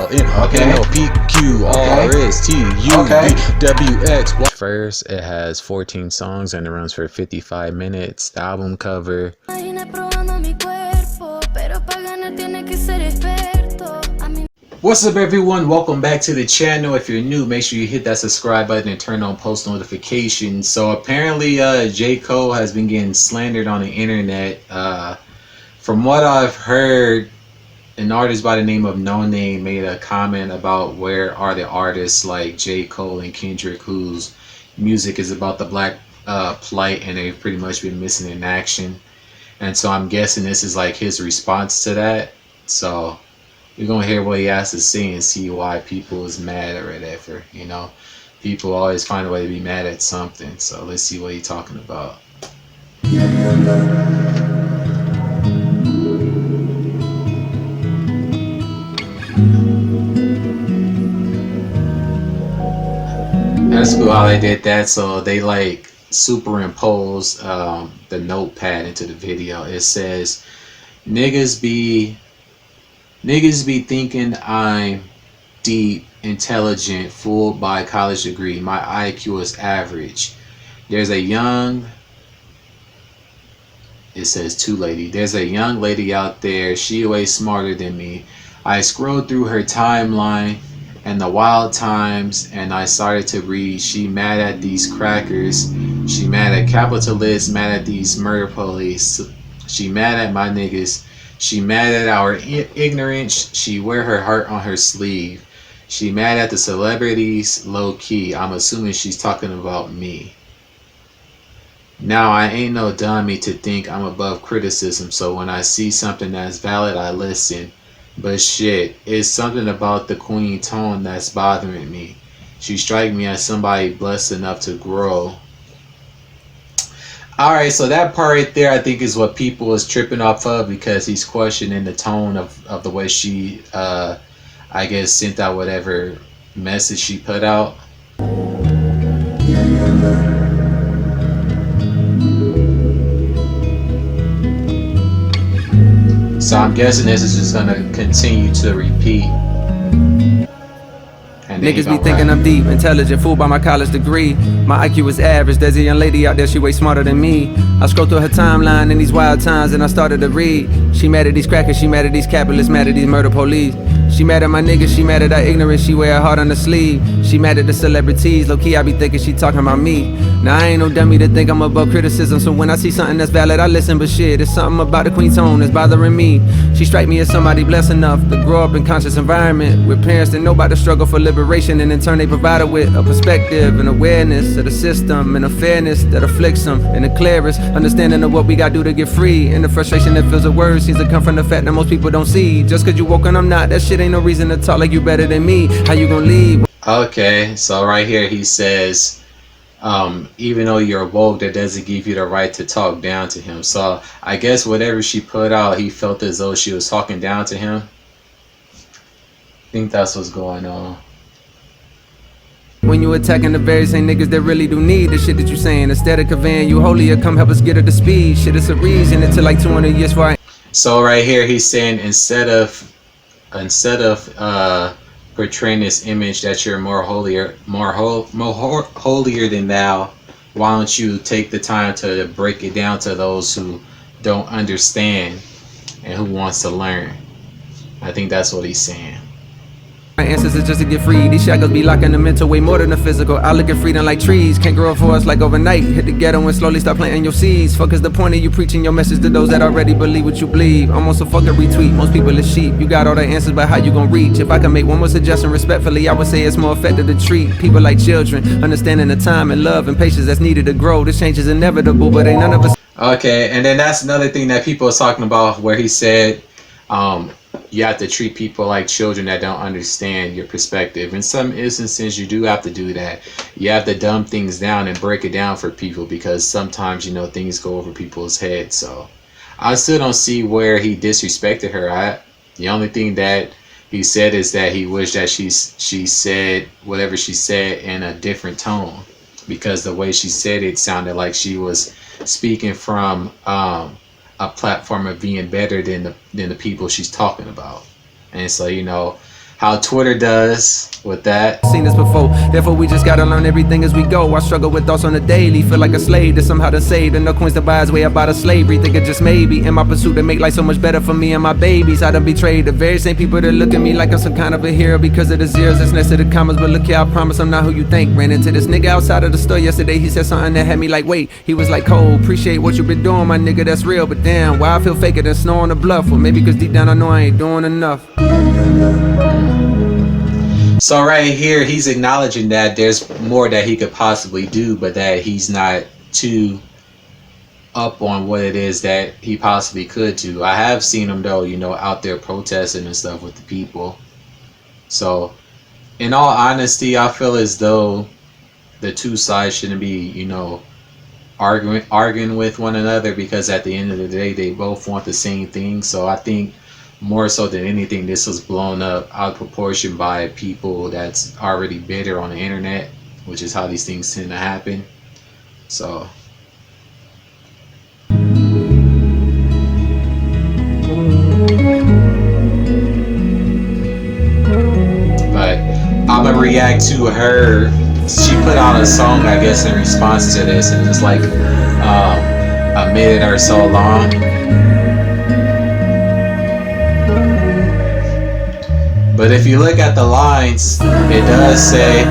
LNOPQRSTUVWX. First, it has 14 songs and it runs for 55 minutes. The album cover. What's up, everyone? Welcome back to the channel. If you're new, make sure you hit that subscribe button and turn on post notifications. So apparently J. Cole has been getting slandered on the internet. From what I've heard, an artist by the name of Noname made a comment about where are the artists like J. Cole and Kendrick whose music is about the black plight, and they've pretty much been missing in action. And so I'm guessing this is like his response to that. So we're gonna hear what he has to say and see why people is mad or whatever. You know, people always find a way to be mad at something. So let's see what he's talking about. That's cool how they did that. So they like superimpose the notepad into the video. It says, niggas be thinking I'm deep, intelligent, fooled by a college degree. My IQ is average. There's a young, it says two lady. There's a young lady out there. She way smarter than me. I scrolled through her timeline and the wild times, and I started to read. She mad at these crackers. She mad at capitalists, mad at these murder police. She mad at my niggas. She mad at our ignorance. She wear her heart on her sleeve. She mad at the celebrities, low key. I'm assuming she's talking about me. Now I ain't no dummy to think I'm above criticism, so when I see something that's valid, I listen. But shit, it's something about the queen tone that's bothering me. She strike me as somebody blessed enough to grow. Alright, so that part right there I think is what people is tripping off of, because he's questioning the tone of the way she I guess sent out whatever message she put out. So I'm guessing this is just gonna continue to repeat. Niggas be thinking I'm deep, intelligent, fooled by my college degree. My IQ is average, there's a young lady out there, she way smarter than me. I scroll through her timeline in these wild times and I started to read. She mad at these crackers, she mad at these capitalists, mad at these murder police. She mad at my niggas, she mad at our ignorance, she wear her heart on her sleeve. She mad at the celebrities, low key I be thinking she talking about me. Now I ain't no dummy to think I'm above criticism, so when I see something that's valid I listen, but shit, it's something about the queen tone that's bothering me. She strike me as somebody blessed enough to grow up in conscious environment with parents that know about the struggle for liberation, and in turn they provide her with a perspective and awareness of the system and a fairness that afflicts them, and the clearest understanding of what we gotta do to get free, and the frustration that fills the words seems to come from the fact that most people don't see. Just cause you woke and I'm not, that shit ain't no reason to talk like you better than me. How you gonna leave? Okay, so right here he says, even though you're woke, that doesn't give you the right to talk down to him. So I guess whatever she put out, he felt as though she was talking down to him. I think that's what's going on. When you attacking the very same niggas that really do need the shit that you saying, instead of conveying you holier, come help us get her to speed. Shit, it's a reason until like 200 years for. So right here he's saying instead of portraying this image that you're more holier than thou, why don't you take the time to break it down to those who don't understand and who wants to learn? I think that's what he's saying. My answers is just to get free. These shackles be locking the mental way more than the physical. I look at freedom like trees, can't grow for us like overnight. Hit the ghetto and slowly start planting your seeds. Fuck is the point of you preaching your message to those that already believe what you believe? Almost a fucking retweet, most people is sheep. You got all the answers, but how you gon' reach? If I can make one more suggestion respectfully, I would say it's more effective to treat people like children, understanding the time and love and patience that's needed to grow. This change is inevitable, but ain't none of us. Okay, and then that's another thing that people are talking about, where he said you have to treat people like children that don't understand your perspective. In some instances, you do have to do that. You have to dumb things down and break it down for people, because sometimes, you know, things go over people's heads. So I still don't see where he disrespected her. The only thing that he said is that he wished that she said whatever she said in a different tone, because the way she said it sounded like she was speaking from a platform of being better than the people she's talking about. And so, you know, how Twitter does with that. Seen this before, therefore we just gotta learn everything as we go. I struggle with thoughts on the daily, feel like a slave to somehow to save. And no coins to buy his way about a slavery, think it just maybe in my pursuit to make life so much better for me and my babies. I done betrayed the very same people that look at me like I'm some kind of a hero because of the zeros that's next to the commas. But look here, I promise I'm not who you think. Ran into this nigga outside of the store yesterday, he said something that had me like, wait. He was like, Cole, appreciate what you been doing, my nigga, that's real. But damn, why I feel faker than snow on the bluff? Well, maybe cause deep down I know I ain't doing enough. So right here, he's acknowledging that there's more that he could possibly do, but that he's not too up on what it is that he possibly could do. I have seen him though, you know, out there protesting and stuff with the people. So in all honesty, I feel as though the two sides shouldn't be, you know, arguing with one another, because at the end of the day, they both want the same thing. So I think more so than anything, this was blown up out of proportion by people that's already bitter on the internet, which is how these things tend to happen. So but I'm gonna react to her. She put out a song, I guess, in response to this, and it's like a minute or so long. But if you look at the lines, it does say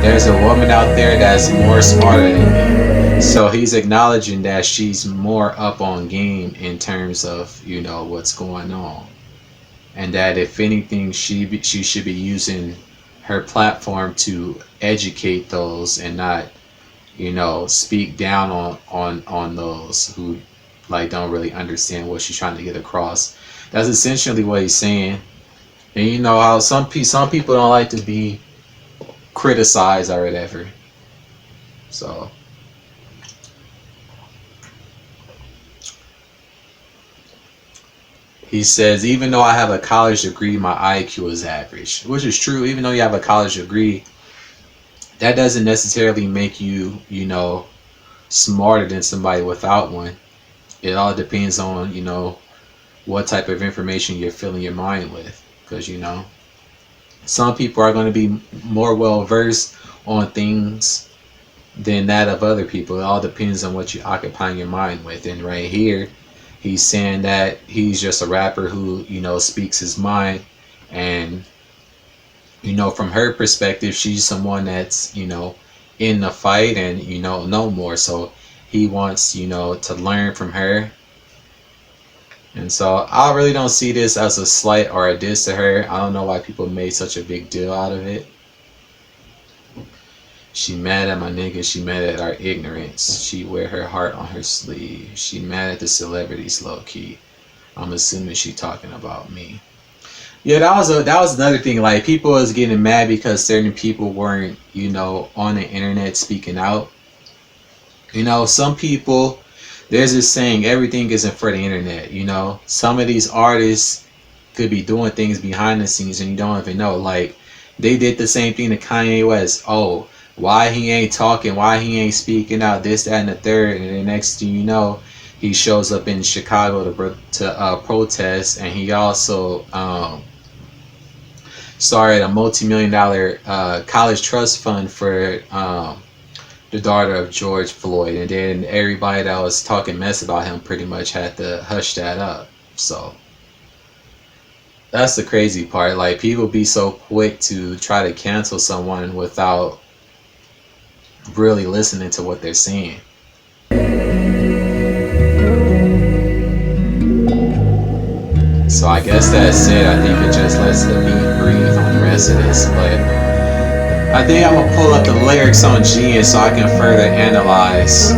there's a woman out there that's more smarter than me. So he's acknowledging that she's more up on game in terms of, you know, what's going on. And that if anything, she should be using her platform to educate those and not, you know, speak down on those who like don't really understand what she's trying to get across. That's essentially what he's saying. And you know how some people don't like to be criticized or whatever. So he says, even though I have a college degree, my IQ is average. Which is true. Even though you have a college degree, that doesn't necessarily make you, you know, smarter than somebody without one. It all depends on, you know, what type of information you're filling your mind with. Because, you know, some people are going to be more well versed on things than that of other people. It all depends on what you occupy your mind with. And right here, he's saying that he's just a rapper who, you know, speaks his mind. And, you know, from her perspective, she's someone that's, you know, in the fight and, you know more. So he wants, you know, to learn from her. And so I really don't see this as a slight or a diss to her. I don't know why people made such a big deal out of it. She mad at my nigga. She mad at our ignorance. She wear her heart on her sleeve. She mad at the celebrities low key. I'm assuming she talking about me. Yeah, that was another thing. Like, people was getting mad because certain people weren't, you know, on the internet speaking out. You know, some people, there's this saying, everything isn't for the internet. You know, some of these artists could be doing things behind the scenes and you don't even know. Like, they did the same thing to Kanye West. Oh, why he ain't talking, why he ain't speaking out, this, that, and the third. And the next thing you know, he shows up in Chicago to protest. And he also started a multi-million-dollar college trust fund for the daughter of George Floyd. And then everybody that was talking mess about him pretty much had to hush that up. So that's the crazy part. Like, people be so quick to try to cancel someone without really listening to what they're saying. So I guess that's it. I think it just lets the beat breathe on the rest of this. But I think I'm gonna pull up the lyrics on Genius so I can further analyze.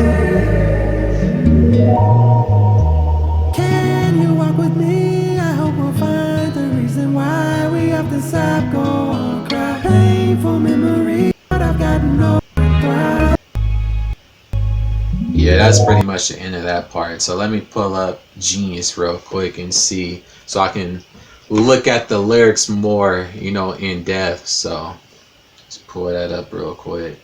Can you walk with me? I hope we'll find the reason why we often stop, go on, cry. Painful memory, but I've got no thrive. Yeah, that's pretty much the end of that part. So let me pull up Genius real quick and see, so I can look at the lyrics more, you know, in depth. So let's pull that up real quick.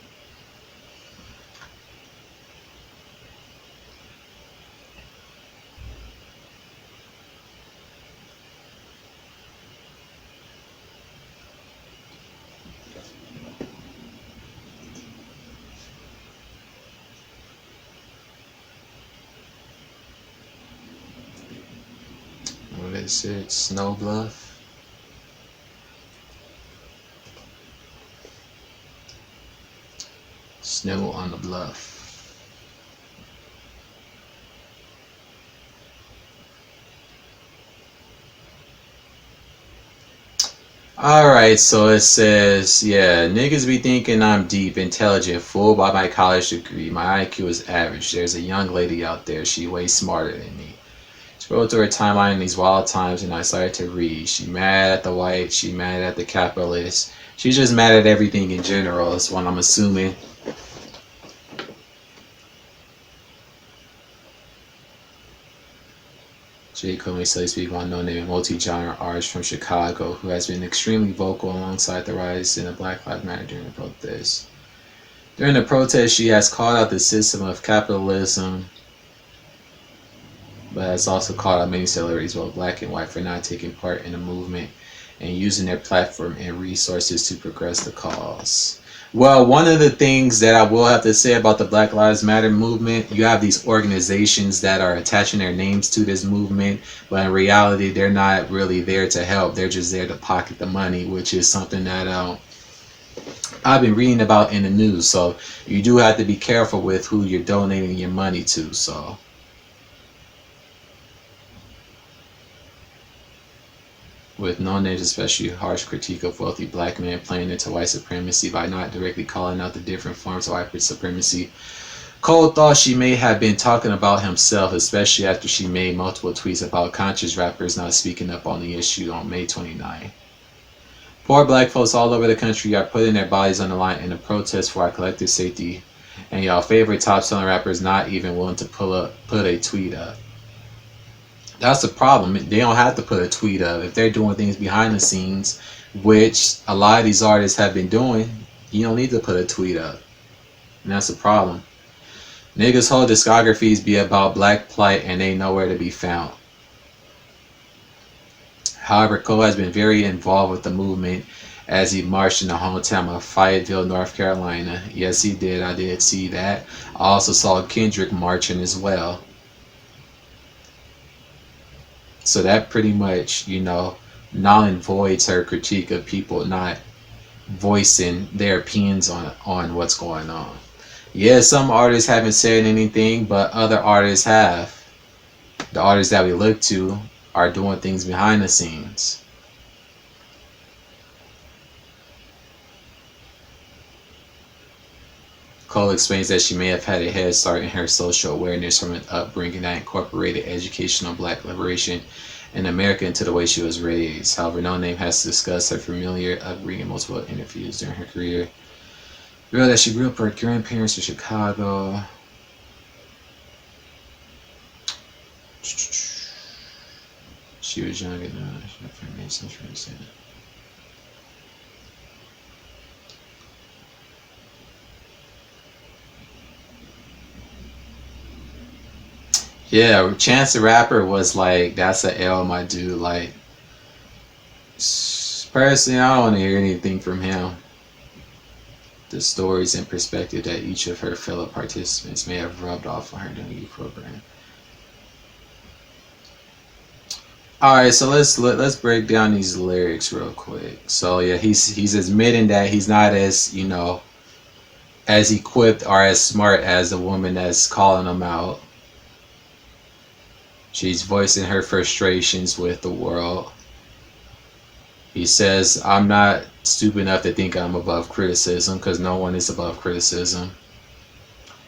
is it Snow Bluff? Snow on the Bluff. Alright, so it says, yeah, niggas be thinking I'm deep, intelligent, fooled by my college degree. My IQ is average. There's a young lady out there, she way smarter than me. Scrolled through her timeline in these wild times and I started to read. She mad at the white, she mad at the capitalist. She's just mad at everything in general, is what I'm assuming. J. Cole recently speak on Noname, multi-genre artist from Chicago, who has been extremely vocal alongside the rise in the Black Lives Matter during the protest. During the protest, she has called out the system of capitalism, but has also called out many celebrities, both black and white, for not taking part in the movement and using their platform and resources to progress the cause. Well, one of the things that I will have to say about the Black Lives Matter movement, you have these organizations that are attaching their names to this movement, but in reality, they're not really there to help. They're just there to pocket the money, which is something that I've been reading about in the news. So you do have to be careful with who you're donating your money to. So. With Noname's especially harsh critique of wealthy black men playing into white supremacy by not directly calling out the different forms of white supremacy, Cole thought she may have been talking about himself, especially after she made multiple tweets about conscious rappers not speaking up on the issue on May 29. Poor black folks all over the country are putting their bodies on the line in a protest for our collective safety, and y'all favorite top-selling rappers not even willing to put a tweet up. That's the problem. They don't have to put a tweet up. If they're doing things behind the scenes, which a lot of these artists have been doing, you don't need to put a tweet up. And that's the problem. Niggas' whole discographies be about black plight and they nowhere to be found. However, Cole has been very involved with the movement as he marched in the hometown of Fayetteville, North Carolina. Yes, he did. I did see that. I also saw Kendrick marching as well. So that pretty much, null and voids her critique of people not voicing their opinions on what's going on. Yeah, some artists haven't said anything, but other artists have. The artists that we look to are doing things behind the scenes. Cole explains that she may have had a head start in her social awareness from an upbringing that incorporated educational black liberation in America into the way she was raised. However, Noname has discussed her familiar upbringing in multiple interviews during her career. Revealed that she grew up with her grandparents in Chicago. She was young enough. Yeah, Chance the Rapper was like, that's an L, my dude. Like, personally, I don't want to hear anything from him. The stories and perspective that each of her fellow participants may have rubbed off on her during the program. Alright, so let's break down these lyrics real quick. So yeah, he's admitting that he's not as, as equipped or as smart as the woman that's calling him out. She's voicing her frustrations with the world. He says, I'm not stupid enough to think I'm above criticism, because no one is above criticism.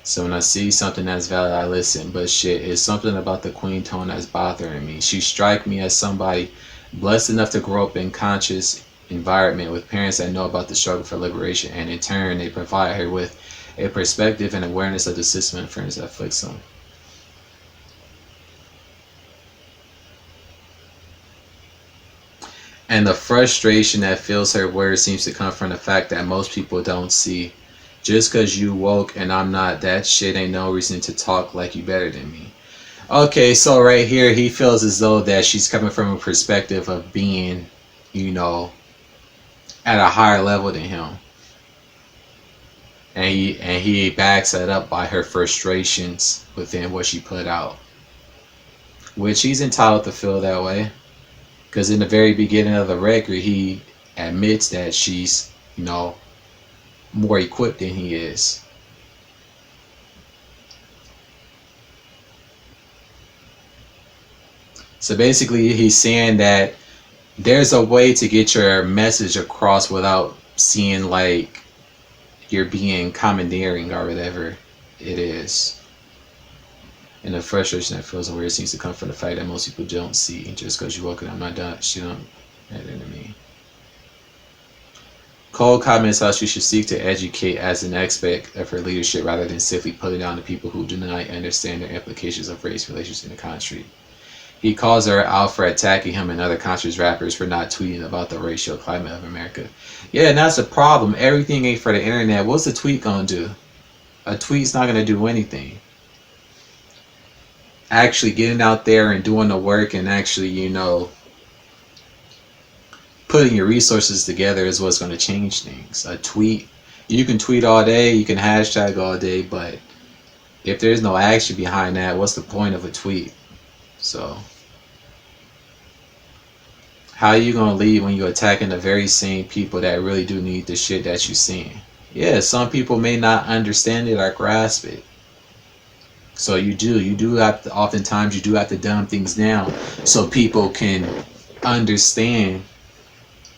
So when I see something that's valid, I listen. But shit, it's something about the queen tone that's bothering me. She strike me as somebody blessed enough to grow up in conscious environment with parents that know about the struggle for liberation, and in turn, they provide her with a perspective and awareness of the system and friends that afflicts them. And the frustration that fills her words seems to come from the fact that most people don't see. Just because you woke and I'm not, that shit ain't no reason to talk like you better than me. Okay, so right here, he feels as though that she's coming from a perspective of being, at a higher level than him. And he backs that up by her frustrations within what she put out. Which he's entitled to feel that way. Because in the very beginning of the record, he admits that she's, more equipped than he is. So basically, he's saying that there's a way to get your message across without seeing like you're being commandeering or whatever it is. And the frustration that feels weird seems to come from the fact that most people don't see. Just because you're walking, I'm not done. She don't matter to me. Cole comments how she should seek to educate as an aspect of her leadership rather than simply putting down the people who do not understand the implications of race relations in the country. He calls her out for attacking him and other conscious rappers for not tweeting about the racial climate of America. Yeah, and that's the problem. Everything ain't for the internet. What's a tweet gonna do? A tweet's not gonna do anything. Actually getting out there and doing the work and actually, putting your resources together is what's going to change things. A tweet, you can tweet all day, you can hashtag all day, but if there's no action behind that, what's the point of a tweet? So, how are you going to lead when you're attacking the very same people that really do need the shit that you're seeing? Yeah, some people may not understand it or grasp it. So you do have to, oftentimes you do have to dumb things down so people can understand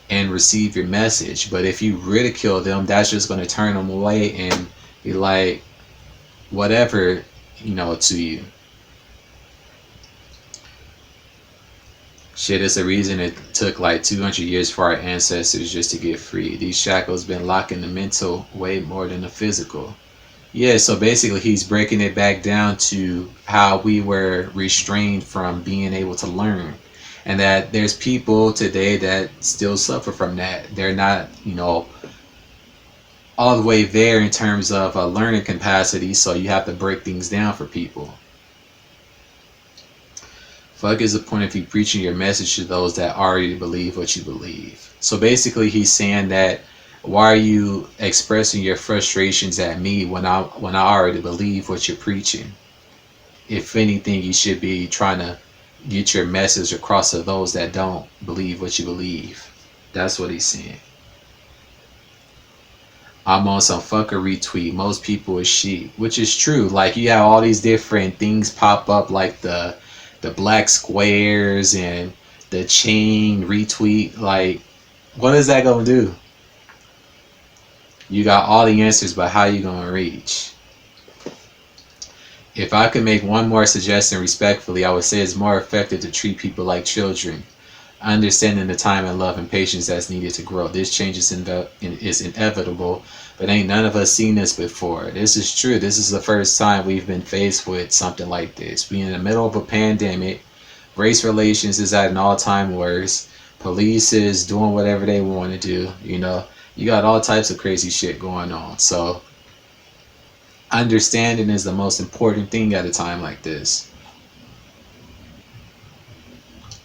and receive your message. But if you ridicule them, that's just going to turn them away and be like, whatever, to you. Shit, it's a reason it took like 200 years for our ancestors just to get free. These shackles been locking the mental way more than the physical. Yeah, so basically he's breaking it back down to how we were restrained from being able to learn. And that there's people today that still suffer from that. They're not, all the way there in terms of a learning capacity, so you have to break things down for people. Fuck is the point of you preaching your message to those that already believe what you believe? So basically he's saying that, why are you expressing your frustrations at me when I already believe what you're preaching? If anything, you should be trying to get your message across to those that don't believe what you believe. That's what he's saying. I'm on some fucker retweet. Most people is sheep, which is true. Like, you have all these different things pop up, like the black squares and the chain retweet. Like, what is that gonna do? You got all the answers, but how you gonna reach? If I could make one more suggestion respectfully, I would say it's more effective to treat people like children, understanding the time and love and patience that's needed to grow. This change is inevitable, but ain't none of us seen this before. This is true. This is the first time we've been faced with something like this. We're in the middle of a pandemic. Race relations is at an all-time worst. Police is doing whatever they want to do. You got all types of crazy shit going on. So understanding is the most important thing at a time like this.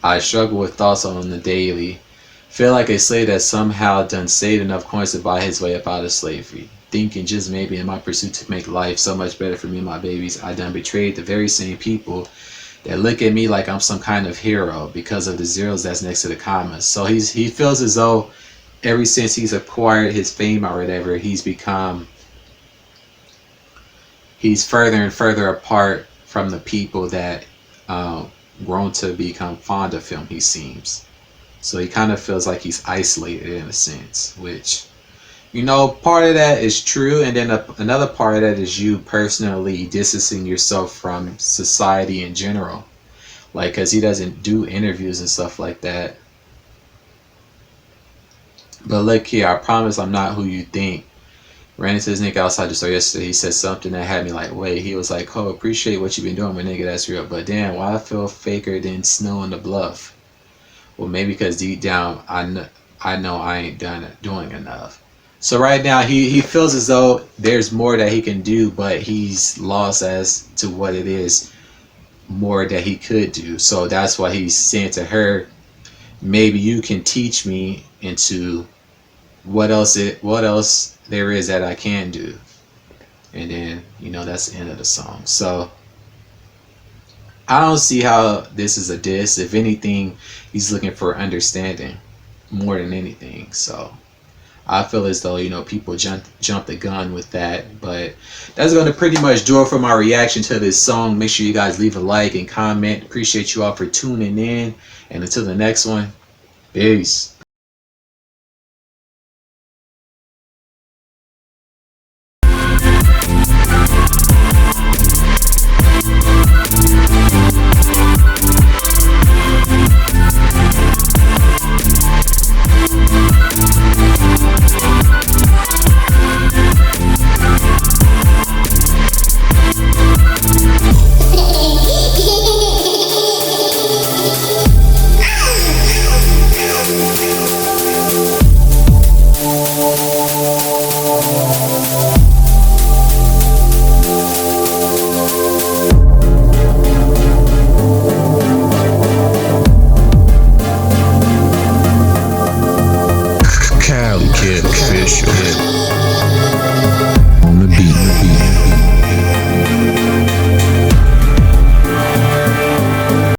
I struggle with thoughts on the daily. Feel like a slave that somehow done saved enough coins to buy his way up out of slavery. Thinking just maybe in my pursuit to make life so much better for me and my babies, I done betrayed the very same people that look at me like I'm some kind of hero because of the zeros that's next to the commas. So he feels as though ever since he's acquired his fame or whatever, he's further and further apart from the people that grown to become fond of him, he seems. So he kind of feels like he's isolated in a sense, which, part of that is true, and then another part of that is you personally distancing yourself from society in general. Like, because he doesn't do interviews and stuff like that. But look here, I promise I'm not who you think. Ran into this nigga outside the store yesterday. He said something that had me like, wait. He was like, oh, appreciate what you've been doing, my nigga, that's real. But damn, why I feel faker than snow on the bluff? Well, maybe because deep down, I know I ain't doing enough. So right now, he feels as though there's more that he can do, but he's lost as to what it is more that he could do. So that's why he's saying to her, maybe you can teach me into what else there is that I can do. And then, that's the end of the song. So I don't see how this is a diss. If anything, he's looking for understanding more than anything. So I feel as though, people jump the gun with that. But that's going to pretty much do it for my reaction to this song. Make sure you guys leave a like and comment. Appreciate you all for tuning in. And until the next one, peace.